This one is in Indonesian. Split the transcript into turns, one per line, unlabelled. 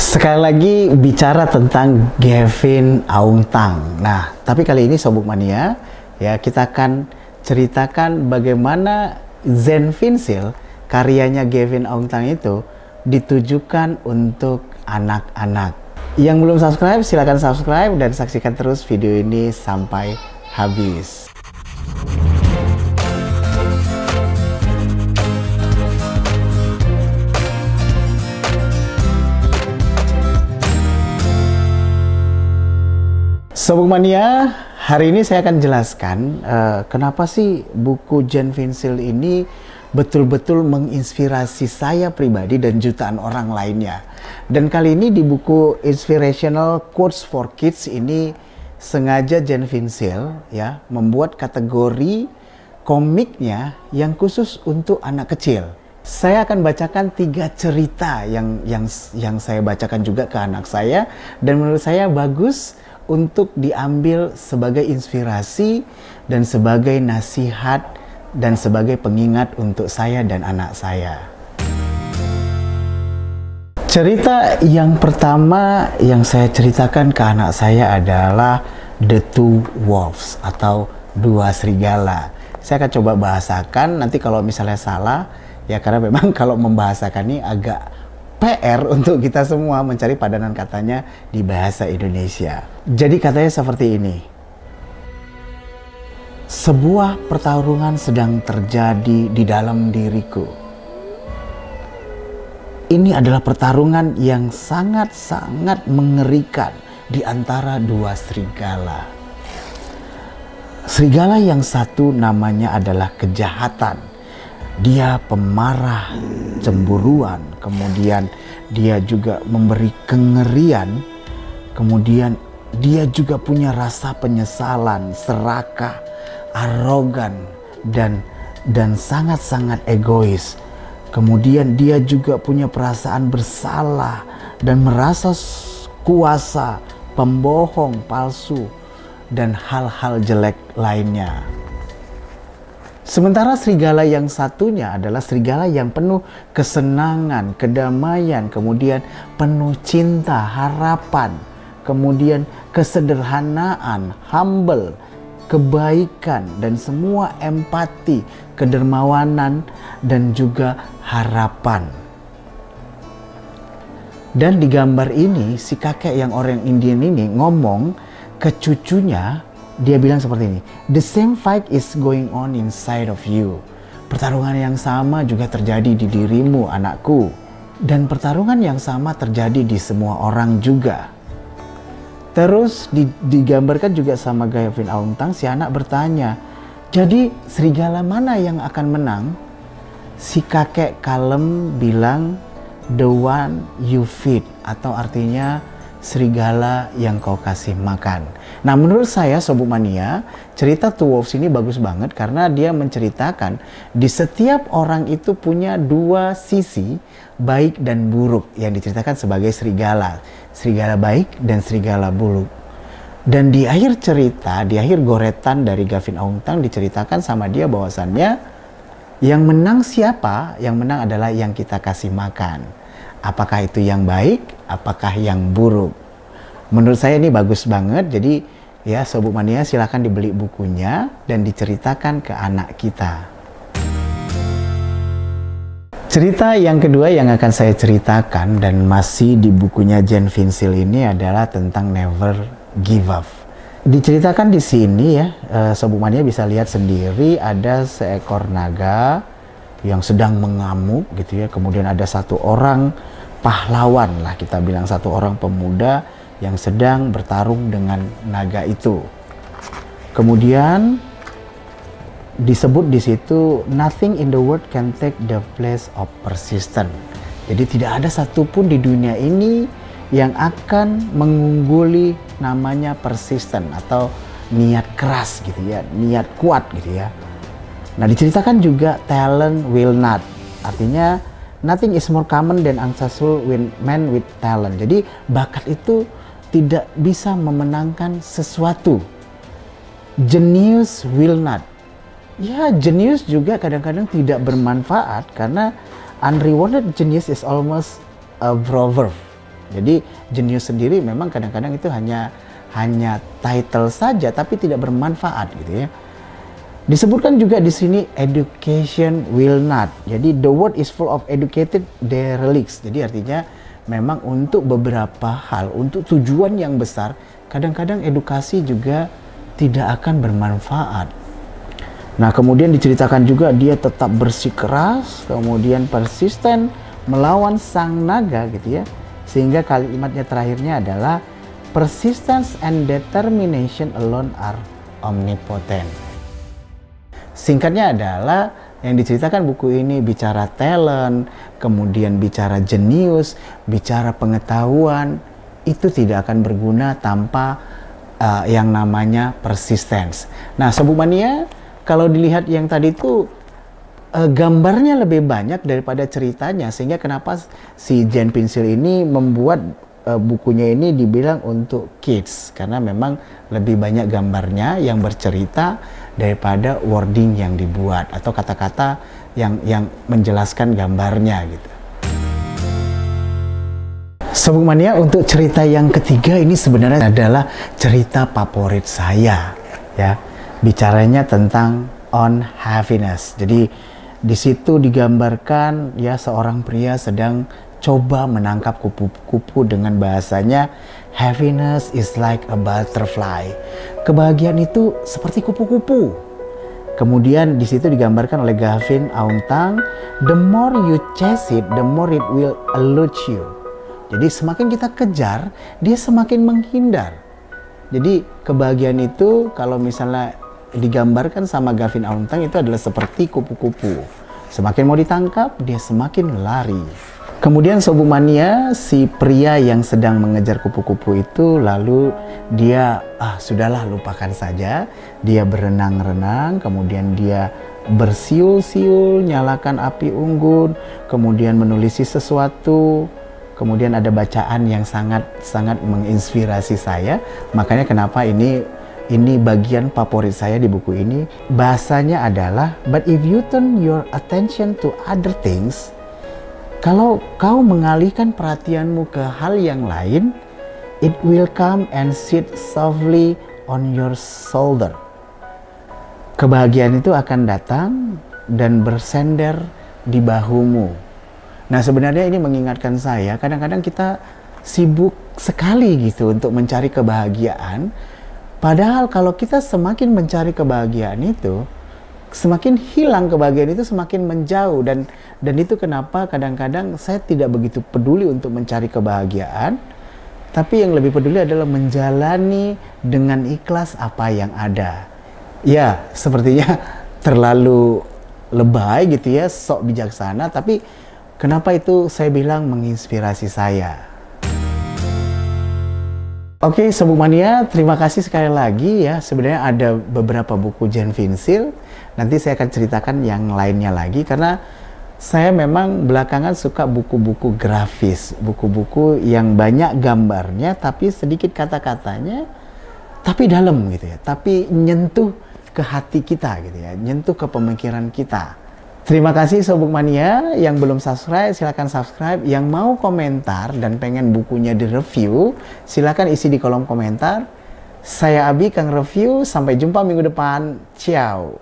Sekali lagi bicara tentang Gavin Aung Tang. Nah, tapi kali ini Sobuk Mania, ya kita akan ceritakan bagaimana Zen Vinsil, karyanya Gavin Aung Tang itu ditujukan untuk anak-anak. Yang belum subscribe, silakan subscribe dan saksikan terus video ini sampai habis. Sobuk Mania, hari ini saya akan jelaskan kenapa sih buku Zen Vinsil ini betul-betul menginspirasi saya pribadi dan jutaan orang lainnya. Dan kali ini di buku Inspirational Quotes for Kids ini sengaja Zen Vinsil ya membuat kategori komiknya yang khusus untuk anak kecil. Saya akan bacakan 3 cerita yang saya bacakan juga ke anak saya dan menurut saya bagus untuk diambil sebagai inspirasi dan sebagai nasihat dan sebagai pengingat untuk saya dan anak saya. Cerita yang pertama yang saya ceritakan ke anak saya adalah The Two Wolves atau Dua Serigala. Saya akan coba bahasakan, nanti kalau misalnya salah ya karena memang kalau membahasakan ini agak PR untuk kita semua mencari padanan katanya di bahasa Indonesia. Jadi katanya seperti ini. Sebuah pertarungan sedang terjadi di dalam diriku. Ini adalah pertarungan yang sangat-sangat mengerikan di antara dua serigala. Serigala yang satu namanya adalah kejahatan. Dia pemarah, cemburuan, kemudian dia juga memberi kengerian, kemudian dia juga punya rasa penyesalan, serakah, arogan, dan sangat-sangat egois. Kemudian dia juga punya perasaan bersalah dan merasa kuasa, pembohong, palsu, dan hal-hal jelek lainnya. Sementara serigala yang satunya adalah serigala yang penuh kesenangan, kedamaian, kemudian penuh cinta, harapan, kemudian kesederhanaan, humble, kebaikan, dan semua empati, kedermawanan, dan juga harapan. Dan di gambar ini, si kakek yang orang Indian ini ngomong ke cucunya. Dia bilang seperti ini, the same fight is going on inside of you. Pertarungan yang sama juga terjadi di dirimu, anakku. Dan pertarungan yang sama terjadi di semua orang juga. Terus digambarkan juga sama Gavin Aung Tang, si anak bertanya, jadi serigala mana yang akan menang? Si kakek kalem bilang, the one you feed, atau artinya serigala yang kau kasih makan. Nah, menurut saya Sobuk Mania, cerita Two Wolves ini bagus banget karena dia menceritakan di setiap orang itu punya dua sisi, baik dan buruk, yang diceritakan sebagai serigala. Serigala baik dan serigala buruk. Dan di akhir cerita, di akhir goretan dari Gavin Aung Tang diceritakan sama dia bahwasannya yang menang siapa? Yang menang adalah yang kita kasih makan. Apakah itu yang baik? Apakah yang buruk? Menurut saya ini bagus banget. Jadi ya Sobuk Mania silahkan dibeli bukunya dan diceritakan ke anak kita. Cerita yang kedua yang akan saya ceritakan dan masih di bukunya Zen Vinsil ini adalah tentang Never Give Up. Diceritakan di sini ya, Sobuk Mania bisa lihat sendiri ada seekor naga yang sedang mengamuk gitu ya. Kemudian ada satu orang pahlawan lah kita bilang, satu orang pemuda yang sedang bertarung dengan naga itu. Kemudian disebut di situ nothing in the world can take the place of persistence. Jadi tidak ada satupun di dunia ini yang akan mengungguli namanya persistent atau niat keras gitu ya, niat kuat gitu ya. Nah, diceritakan juga talent will not, artinya nothing is more common than unsuccessful man with talent. Jadi bakat itu tidak bisa memenangkan sesuatu. Genius will not. Ya, genius juga kadang-kadang tidak bermanfaat karena unrewarded genius is almost a proverb. Jadi jenius sendiri memang kadang-kadang itu hanya title saja tapi tidak bermanfaat gitu ya. Disebutkan juga di sini education will not. Jadi the world is full of educated derelicts. Jadi artinya memang untuk beberapa hal, untuk tujuan yang besar, kadang-kadang edukasi juga tidak akan bermanfaat. Nah, kemudian diceritakan juga dia tetap bersikeras, kemudian persisten melawan sang naga gitu ya. Sehingga kalimatnya terakhirnya adalah persistence and determination alone are omnipotent. Singkatnya adalah yang diceritakan buku ini bicara talent, kemudian bicara jenius, bicara pengetahuan, itu tidak akan berguna tanpa yang namanya persistence. Nah, Sobu Mania, kalau dilihat yang tadi itu gambarnya lebih banyak daripada ceritanya, sehingga kenapa si Jen Pensil ini membuat bukunya ini dibilang untuk kids, karena memang lebih banyak gambarnya yang bercerita daripada wording yang dibuat atau kata-kata yang menjelaskan gambarnya gitu. Sobat Mania, untuk cerita yang ketiga ini sebenarnya adalah cerita favorit saya ya. Bicaranya tentang on happiness. Jadi di situ digambarkan ya seorang pria sedang coba menangkap kupu-kupu dengan bahasanya happiness is like a butterfly. Kebahagiaan itu seperti kupu-kupu. Kemudian di situ digambarkan oleh Gavin Aung-Tang, the more you chase it, the more it will elude you. Jadi semakin kita kejar, dia semakin menghindar. Jadi kebahagiaan itu kalau misalnya digambarkan sama Gavin Aung-Tang itu adalah seperti kupu-kupu. Semakin mau ditangkap, dia semakin lari. Kemudian Sobu Mania, si pria yang sedang mengejar kupu-kupu itu lalu dia sudahlah lupakan saja. Dia berenang-renang, kemudian dia bersiul-siul, nyalakan api unggun, kemudian menulisi sesuatu. Kemudian ada bacaan yang sangat menginspirasi saya. Makanya kenapa ini bagian favorit saya di buku ini. Bahasanya adalah, but if you turn your attention to other things, kalau kau mengalihkan perhatianmu ke hal yang lain, it will come and sit softly on your shoulder. Kebahagiaan itu akan datang dan bersender di bahumu. Nah, sebenarnya ini mengingatkan saya, kadang-kadang kita sibuk sekali gitu untuk mencari kebahagiaan. Padahal kalau kita semakin mencari kebahagiaan itu, semakin hilang kebahagiaan itu, semakin menjauh. Dan itu kenapa kadang-kadang saya tidak begitu peduli untuk mencari kebahagiaan. Tapi yang lebih peduli adalah menjalani dengan ikhlas apa yang ada. Ya, sepertinya terlalu lebay gitu ya, sok bijaksana. Tapi kenapa itu saya bilang menginspirasi saya. Oke, Sobu Mania, terima kasih sekali lagi ya. Sebenarnya ada beberapa buku Jen Pensil. Nanti saya akan ceritakan yang lainnya lagi karena saya memang belakangan suka buku-buku grafis, buku-buku yang banyak gambarnya tapi sedikit kata-katanya, tapi dalam gitu ya, tapi nyentuh ke hati kita gitu ya, nyentuh ke pemikiran kita. Terima kasih Sobu Mania, yang belum subscribe silakan subscribe, yang mau komentar dan pengen bukunya direview silakan isi di kolom komentar. Saya Abi, Kang Review, sampai jumpa minggu depan. Ciao.